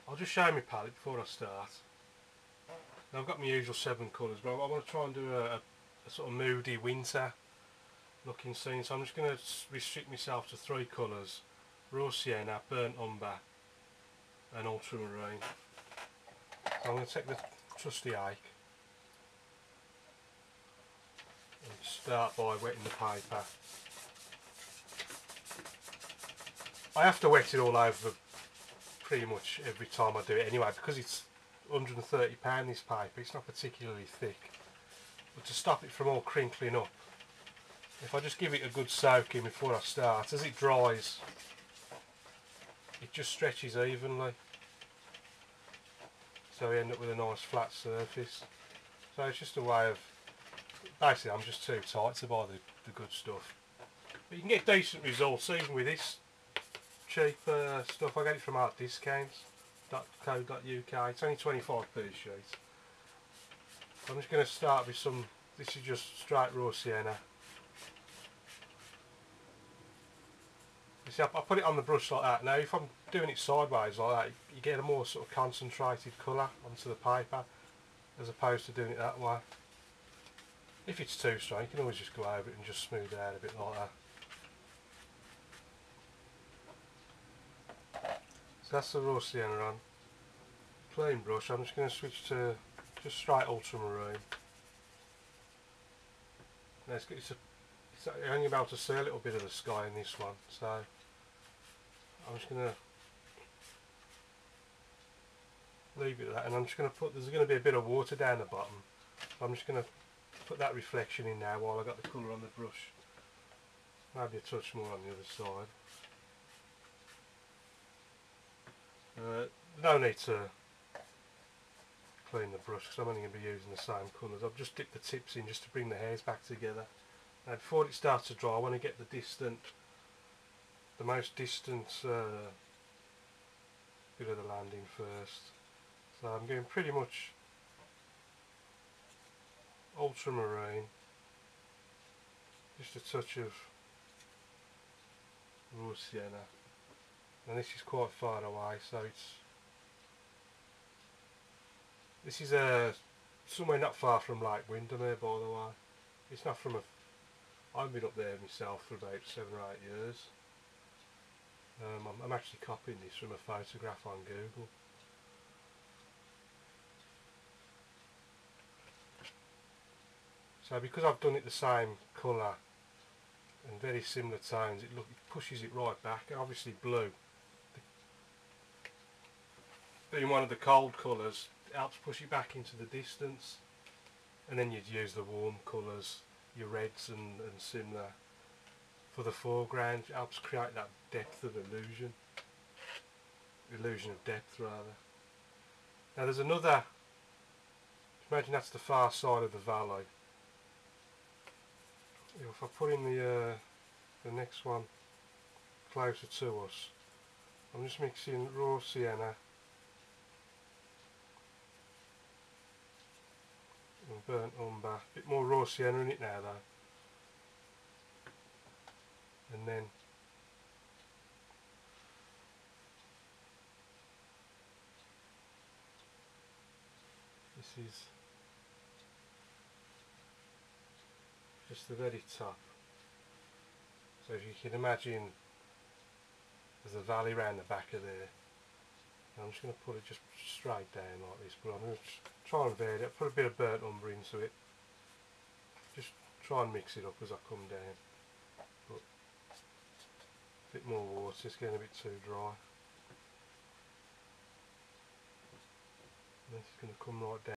I'll just show my palette before I start. Now I've got my usual 7 colours, but I want to try and do a sort of moody winter looking scene, so I'm just going to restrict myself to 3 colours: raw sienna, burnt umber and ultramarine. So I'm going to take the trusty ache and start by wetting the paper. I have to wet it all over pretty much every time I do it anyway, because it's £130 this paper. It's not particularly thick, but to stop it from all crinkling up, if I just give it a good soaking before I start, as it dries it just stretches evenly, so we end up with a nice flat surface. So it's just a way of, basically I'm just too tight to buy the good stuff, but you can get decent results even with this cheap stuff. I get it from artdiscounts.co.uk. It's only 25p a sheet. I'm just going to start with some, this is just straight raw sienna. You see, I put it on the brush like that. Now if I'm doing it sideways like that, you get a more sort of concentrated colour onto the paper as opposed to doing it that way. If it's too strong, you can always just go over it and just smooth it out a bit like that. So that's the raw sienna on. Plain brush, I'm just going to switch to just straight ultramarine. Now you're only able to see a little bit of the sky in this one, so I'm just going to leave it at that, and I'm just going to put, there's going to be a bit of water down the bottom, so I'm just going to put that reflection in now while I've got the colour on the brush. Maybe a touch more on the other side. No need to clean the brush because I'm only going to be using the same colours. I've just dipped the tips in just to bring the hairs back together. Now before it starts to dry, I want to get the most distant bit of the land in first. So I'm going pretty much ultramarine, just a touch of raw sienna, and this is quite far away, so this is somewhere not far from Lake Windermere, by the way. It's not from I've been up there myself for about 7 or 8 years. I'm actually copying this from a photograph on Google. So because I've done it the same colour and very similar tones, it pushes it right back. And obviously blue, being one of the cold colours, it helps push it back into the distance. And then you'd use the warm colours, your reds and similar, for the foreground. It helps create that depth of illusion of depth rather. Now there's another, imagine that's the far side of the valley. If I put in the next one closer to us, I'm just mixing raw sienna and burnt umber. A bit more raw sienna in it now though. And then this is just the very top. So if you can imagine there's a valley round the back of there. I'm just going to put it just straight down like this, but I'm going to try and vary it, put a bit of burnt umber into it, just try and mix it up as I come down, but a bit more water, it's getting a bit too dry. And this is going to come right down.